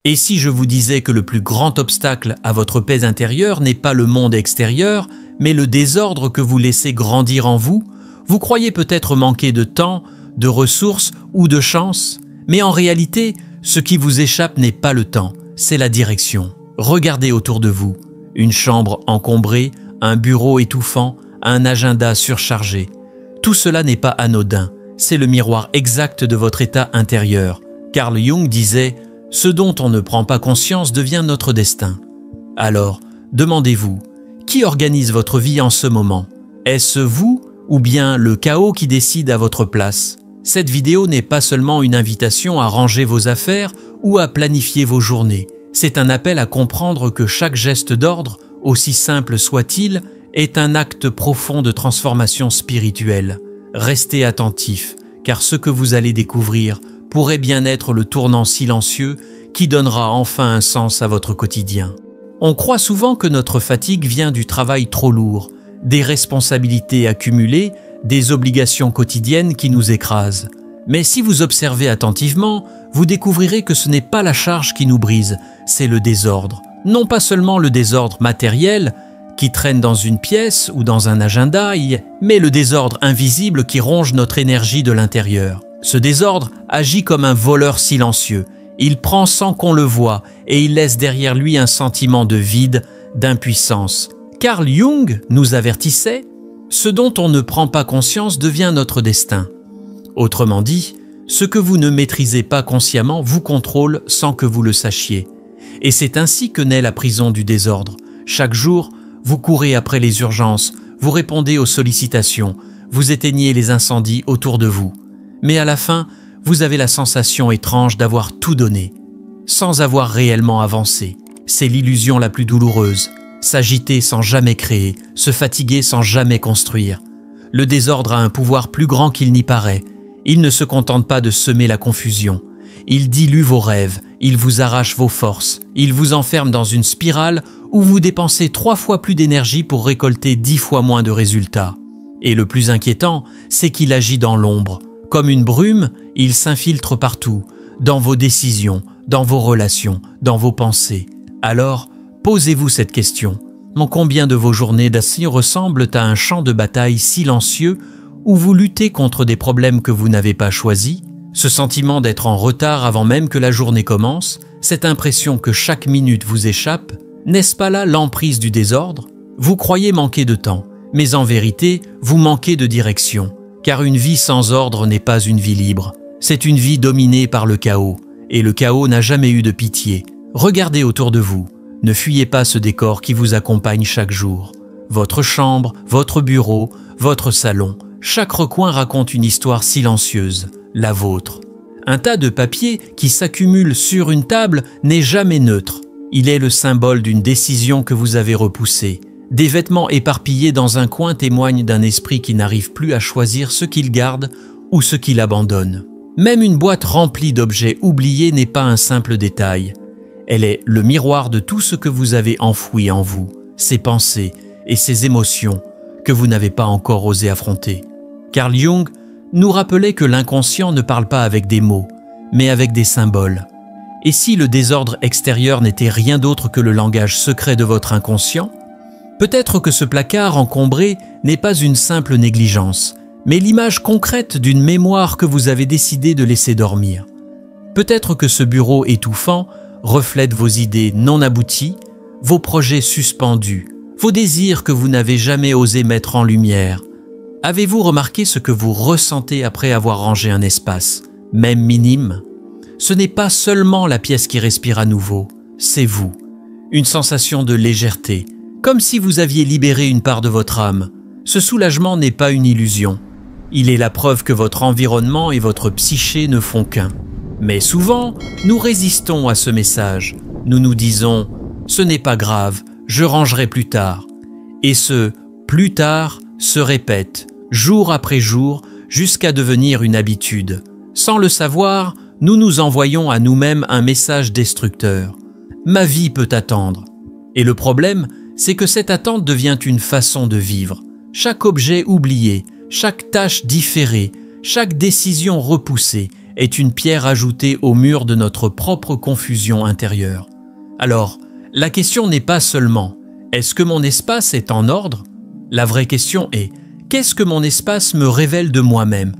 Et si je vous disais que le plus grand obstacle à votre paix intérieure n'est pas le monde extérieur, mais le désordre que vous laissez grandir en vous, vous croyez peut-être manquer de temps, de ressources ou de chance, mais en réalité, ce qui vous échappe n'est pas le temps, c'est la direction. Regardez autour de vous, une chambre encombrée, un bureau étouffant, un agenda surchargé. Tout cela n'est pas anodin, c'est le miroir exact de votre état intérieur. Carl Jung disait « Ce dont on ne prend pas conscience devient notre destin ». Alors, demandez-vous, qui organise votre vie en ce moment? Est-ce vous ou bien le chaos qui décide à votre place? Cette vidéo n'est pas seulement une invitation à ranger vos affaires ou à planifier vos journées. C'est un appel à comprendre que chaque geste d'ordre, aussi simple soit-il, est un acte profond de transformation spirituelle. Restez attentifs, car ce que vous allez découvrir pourrait bien être le tournant silencieux qui donnera enfin un sens à votre quotidien. On croit souvent que notre fatigue vient du travail trop lourd, des responsabilités accumulées, des obligations quotidiennes qui nous écrasent. Mais si vous observez attentivement, vous découvrirez que ce n'est pas la charge qui nous brise, c'est le désordre. Non pas seulement le désordre matériel, qui traîne dans une pièce ou dans un agenda, mais le désordre invisible qui ronge notre énergie de l'intérieur. Ce désordre agit comme un voleur silencieux. Il prend sans qu'on le voie et il laisse derrière lui un sentiment de vide, d'impuissance. Carl Jung nous avertissait « Ce dont on ne prend pas conscience devient notre destin ». Autrement dit, ce que vous ne maîtrisez pas consciemment vous contrôle sans que vous le sachiez. Et c'est ainsi que naît la prison du désordre. Chaque jour, vous courez après les urgences, vous répondez aux sollicitations, vous éteignez les incendies autour de vous. Mais à la fin, vous avez la sensation étrange d'avoir tout donné, sans avoir réellement avancé. C'est l'illusion la plus douloureuse. S'agiter sans jamais créer, se fatiguer sans jamais construire. Le désordre a un pouvoir plus grand qu'il n'y paraît. Il ne se contente pas de semer la confusion. Il dilue vos rêves, il vous arrache vos forces, il vous enferme dans une spirale où vous dépensez 3 fois plus d'énergie pour récolter 10 fois moins de résultats. Et le plus inquiétant, c'est qu'il agit dans l'ombre. Comme une brume, il s'infiltre partout, dans vos décisions, dans vos relations, dans vos pensées. Alors, posez-vous cette question. Combien de vos journées d'acier ressemblent à un champ de bataille silencieux où vous luttez contre des problèmes que vous n'avez pas choisis? Ce sentiment d'être en retard avant même que la journée commence, cette impression que chaque minute vous échappe, n'est-ce pas là l'emprise du désordre? Vous croyez manquer de temps, mais en vérité, vous manquez de direction. Car une vie sans ordre n'est pas une vie libre. C'est une vie dominée par le chaos. Et le chaos n'a jamais eu de pitié. Regardez autour de vous. Ne fuyez pas ce décor qui vous accompagne chaque jour. Votre chambre, votre bureau, votre salon. Chaque recoin raconte une histoire silencieuse, la vôtre. Un tas de papier qui s'accumule sur une table n'est jamais neutre. Il est le symbole d'une décision que vous avez repoussée. Des vêtements éparpillés dans un coin témoignent d'un esprit qui n'arrive plus à choisir ce qu'il garde ou ce qu'il abandonne. Même une boîte remplie d'objets oubliés n'est pas un simple détail. Elle est le miroir de tout ce que vous avez enfoui en vous, ces pensées et ces émotions que vous n'avez pas encore osé affronter. Carl Jung nous rappelait que l'inconscient ne parle pas avec des mots, mais avec des symboles. Et si le désordre extérieur n'était rien d'autre que le langage secret de votre inconscient, peut-être que ce placard encombré n'est pas une simple négligence, mais l'image concrète d'une mémoire que vous avez décidé de laisser dormir. Peut-être que ce bureau étouffant reflète vos idées non abouties, vos projets suspendus, vos désirs que vous n'avez jamais osé mettre en lumière. Avez-vous remarqué ce que vous ressentez après avoir rangé un espace, même minime? Ce n'est pas seulement la pièce qui respire à nouveau, c'est vous. Une sensation de légèreté, comme si vous aviez libéré une part de votre âme. Ce soulagement n'est pas une illusion. Il est la preuve que votre environnement et votre psyché ne font qu'un. Mais souvent, nous résistons à ce message. Nous nous disons « ce n'est pas grave, je rangerai plus tard ». Et ce « plus tard » se répète, jour après jour, jusqu'à devenir une habitude. Sans le savoir, nous nous envoyons à nous-mêmes un message destructeur. « Ma vie peut attendre ». Et le problème, c'est que cette attente devient une façon de vivre. Chaque objet oublié, chaque tâche différée, chaque décision repoussée est une pierre ajoutée au mur de notre propre confusion intérieure. Alors, la question n'est pas seulement « est-ce que mon espace est en ordre ?» La vraie question est « qu'est-ce que mon espace me révèle de moi-même ?»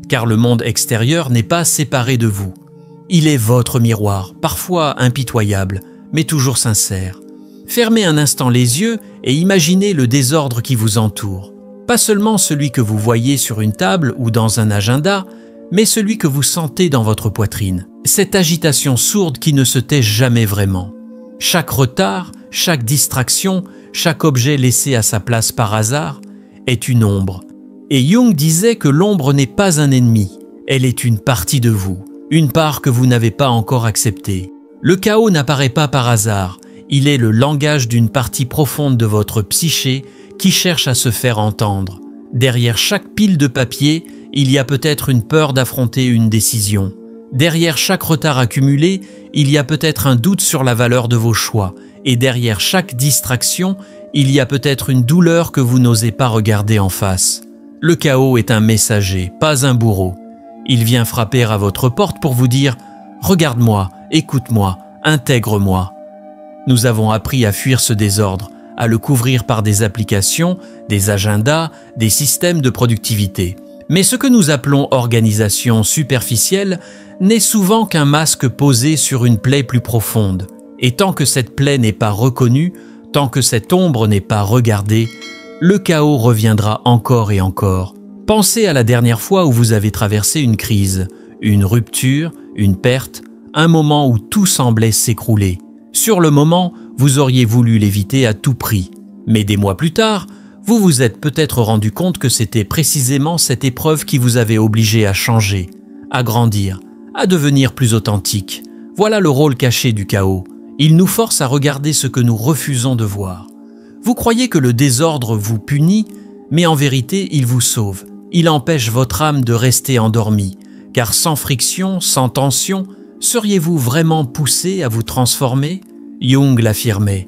Car le monde extérieur n'est pas séparé de vous. Il est votre miroir, parfois impitoyable, mais toujours sincère. Fermez un instant les yeux et imaginez le désordre qui vous entoure. Pas seulement celui que vous voyez sur une table ou dans un agenda, mais celui que vous sentez dans votre poitrine. Cette agitation sourde qui ne se tait jamais vraiment. Chaque retard, chaque distraction, chaque objet laissé à sa place par hasard est une ombre. Et Jung disait que l'ombre n'est pas un ennemi, elle est une partie de vous, une part que vous n'avez pas encore acceptée. Le chaos n'apparaît pas par hasard, il est le langage d'une partie profonde de votre psyché qui cherche à se faire entendre. Derrière chaque pile de papier, il y a peut-être une peur d'affronter une décision. Derrière chaque retard accumulé, il y a peut-être un doute sur la valeur de vos choix. Et derrière chaque distraction, il y a peut-être une douleur que vous n'osez pas regarder en face. Le chaos est un messager, pas un bourreau. Il vient frapper à votre porte pour vous dire « Regarde-moi, écoute-moi, intègre-moi ». Nous avons appris à fuir ce désordre, à le couvrir par des applications, des agendas, des systèmes de productivité. Mais ce que nous appelons organisation superficielle n'est souvent qu'un masque posé sur une plaie plus profonde. Et tant que cette plaie n'est pas reconnue, tant que cette ombre n'est pas regardée, le chaos reviendra encore et encore. Pensez à la dernière fois où vous avez traversé une crise, une rupture, une perte, un moment où tout semblait s'écrouler. Sur le moment, vous auriez voulu l'éviter à tout prix. Mais des mois plus tard, vous vous êtes peut-être rendu compte que c'était précisément cette épreuve qui vous avait obligé à changer, à grandir, à devenir plus authentique. Voilà le rôle caché du chaos. Il nous force à regarder ce que nous refusons de voir. Vous croyez que le désordre vous punit, mais en vérité, il vous sauve. Il empêche votre âme de rester endormie, car sans friction, sans tension, seriez-vous vraiment poussé à vous transformer? Jung l'affirmait.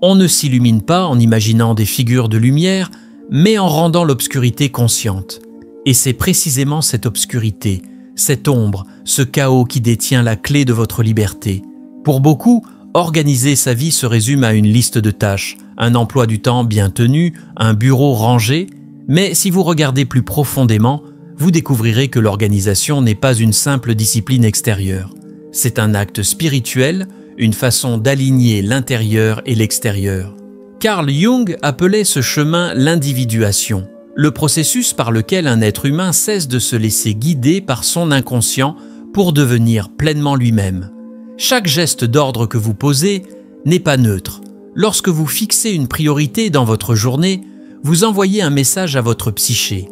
On ne s'illumine pas en imaginant des figures de lumière, mais en rendant l'obscurité consciente. Et c'est précisément cette obscurité, cette ombre, ce chaos qui détient la clé de votre liberté. Pour beaucoup, organiser sa vie se résume à une liste de tâches, un emploi du temps bien tenu, un bureau rangé, mais si vous regardez plus profondément, vous découvrirez que l'organisation n'est pas une simple discipline extérieure. C'est un acte spirituel, une façon d'aligner l'intérieur et l'extérieur. Carl Jung appelait ce chemin l'individuation, le processus par lequel un être humain cesse de se laisser guider par son inconscient pour devenir pleinement lui-même. Chaque geste d'ordre que vous posez n'est pas neutre. Lorsque vous fixez une priorité dans votre journée, vous envoyez un message à votre psyché.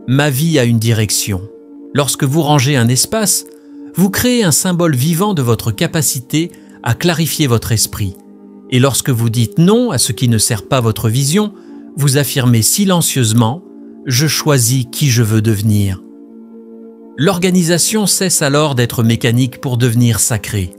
Ma vie a une direction. Lorsque vous rangez un espace, vous créez un symbole vivant de votre capacité à clarifier votre esprit. Et lorsque vous dites non à ce qui ne sert pas votre vision, vous affirmez silencieusement « Je choisis qui je veux devenir ». L'organisation cesse alors d'être mécanique pour devenir sacrée.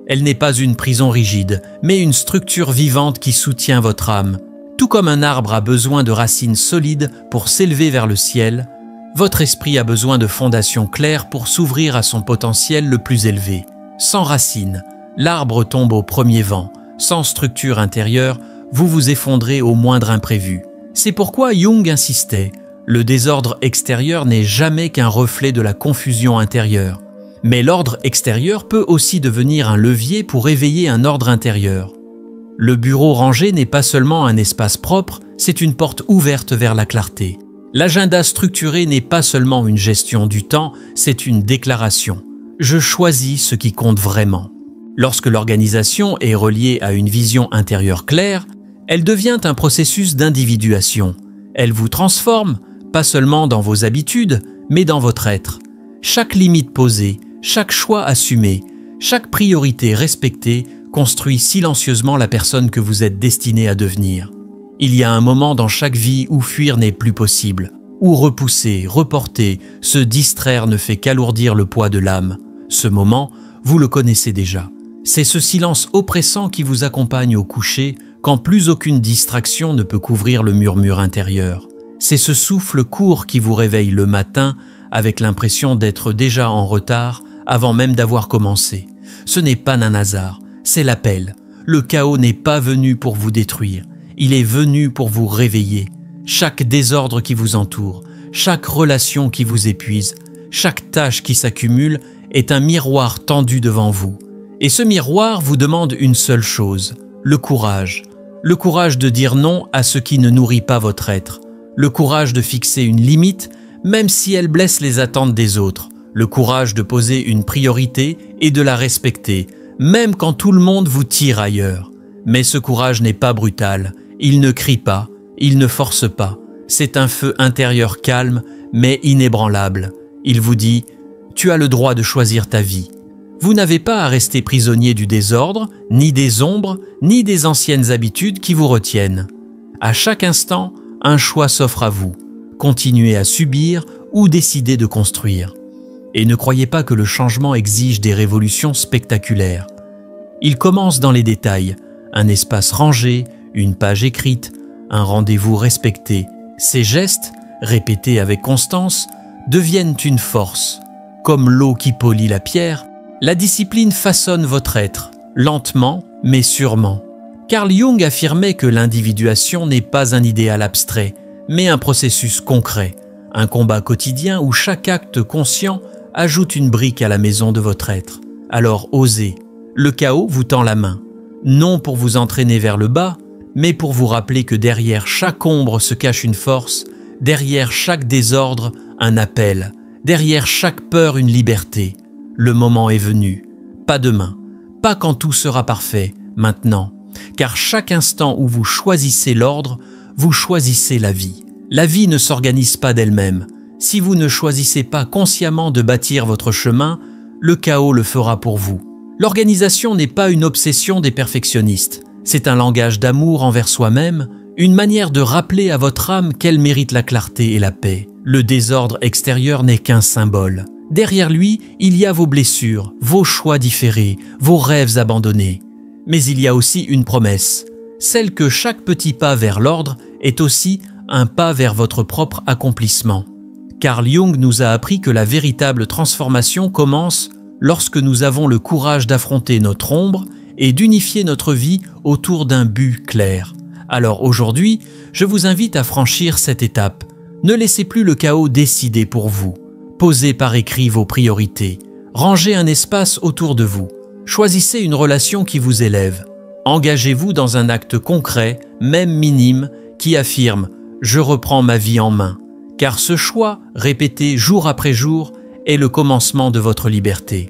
Elle n'est pas une prison rigide, mais une structure vivante qui soutient votre âme. Tout comme un arbre a besoin de racines solides pour s'élever vers le ciel, votre esprit a besoin de fondations claires pour s'ouvrir à son potentiel le plus élevé. Sans racines, l'arbre tombe au premier vent. Sans structure intérieure, vous vous effondrez au moindre imprévu. C'est pourquoi Jung insistait. Le désordre extérieur n'est jamais qu'un reflet de la confusion intérieure. Mais l'ordre extérieur peut aussi devenir un levier pour éveiller un ordre intérieur. Le bureau rangé n'est pas seulement un espace propre, c'est une porte ouverte vers la clarté. L'agenda structuré n'est pas seulement une gestion du temps, c'est une déclaration. Je choisis ce qui compte vraiment. Lorsque l'organisation est reliée à une vision intérieure claire, elle devient un processus d'individuation. Elle vous transforme, pas seulement dans vos habitudes, mais dans votre être. Chaque limite posée, chaque choix assumé, chaque priorité respectée construit silencieusement la personne que vous êtes destiné à devenir. Il y a un moment dans chaque vie où fuir n'est plus possible, où repousser, reporter, se distraire ne fait qu'alourdir le poids de l'âme. Ce moment, vous le connaissez déjà. C'est ce silence oppressant qui vous accompagne au coucher quand plus aucune distraction ne peut couvrir le murmure intérieur. C'est ce souffle court qui vous réveille le matin avec l'impression d'être déjà en retard avant même d'avoir commencé. Ce n'est pas un hasard, c'est l'appel. Le chaos n'est pas venu pour vous détruire, il est venu pour vous réveiller. Chaque désordre qui vous entoure, chaque relation qui vous épuise, chaque tâche qui s'accumule est un miroir tendu devant vous. Et ce miroir vous demande une seule chose, le courage. Le courage de dire non à ce qui ne nourrit pas votre être. Le courage de fixer une limite, même si elle blesse les attentes des autres. Le courage de poser une priorité et de la respecter, même quand tout le monde vous tire ailleurs. Mais ce courage n'est pas brutal, il ne crie pas, il ne force pas. C'est un feu intérieur calme, mais inébranlable. Il vous dit « Tu as le droit de choisir ta vie ». Vous n'avez pas à rester prisonnier du désordre, ni des ombres, ni des anciennes habitudes qui vous retiennent. À chaque instant, un choix s'offre à vous. Continuez à subir ou décider de construire. Et ne croyez pas que le changement exige des révolutions spectaculaires. Il commence dans les détails, un espace rangé, une page écrite, un rendez-vous respecté. Ces gestes, répétés avec constance, deviennent une force. Comme l'eau qui polit la pierre, la discipline façonne votre être, lentement mais sûrement. Carl Jung affirmait que l'individuation n'est pas un idéal abstrait, mais un processus concret, un combat quotidien où chaque acte conscient ajoute une brique à la maison de votre être. Alors osez. Le chaos vous tend la main, non pour vous entraîner vers le bas, mais pour vous rappeler que derrière chaque ombre se cache une force, derrière chaque désordre, un appel, derrière chaque peur, une liberté. Le moment est venu, pas demain, pas quand tout sera parfait, maintenant, car chaque instant où vous choisissez l'ordre, vous choisissez la vie. La vie ne s'organise pas d'elle-même. Si vous ne choisissez pas consciemment de bâtir votre chemin, le chaos le fera pour vous. L'organisation n'est pas une obsession des perfectionnistes. C'est un langage d'amour envers soi-même, une manière de rappeler à votre âme qu'elle mérite la clarté et la paix. Le désordre extérieur n'est qu'un symbole. Derrière lui, il y a vos blessures, vos choix différés, vos rêves abandonnés. Mais il y a aussi une promesse, celle que chaque petit pas vers l'ordre est aussi un pas vers votre propre accomplissement. Carl Jung nous a appris que la véritable transformation commence lorsque nous avons le courage d'affronter notre ombre et d'unifier notre vie autour d'un but clair. Alors aujourd'hui, je vous invite à franchir cette étape. Ne laissez plus le chaos décider pour vous. Posez par écrit vos priorités. Rangez un espace autour de vous. Choisissez une relation qui vous élève. Engagez-vous dans un acte concret, même minime, qui affirme « Je reprends ma vie en main ». Car ce choix, répété jour après jour, est le commencement de votre liberté.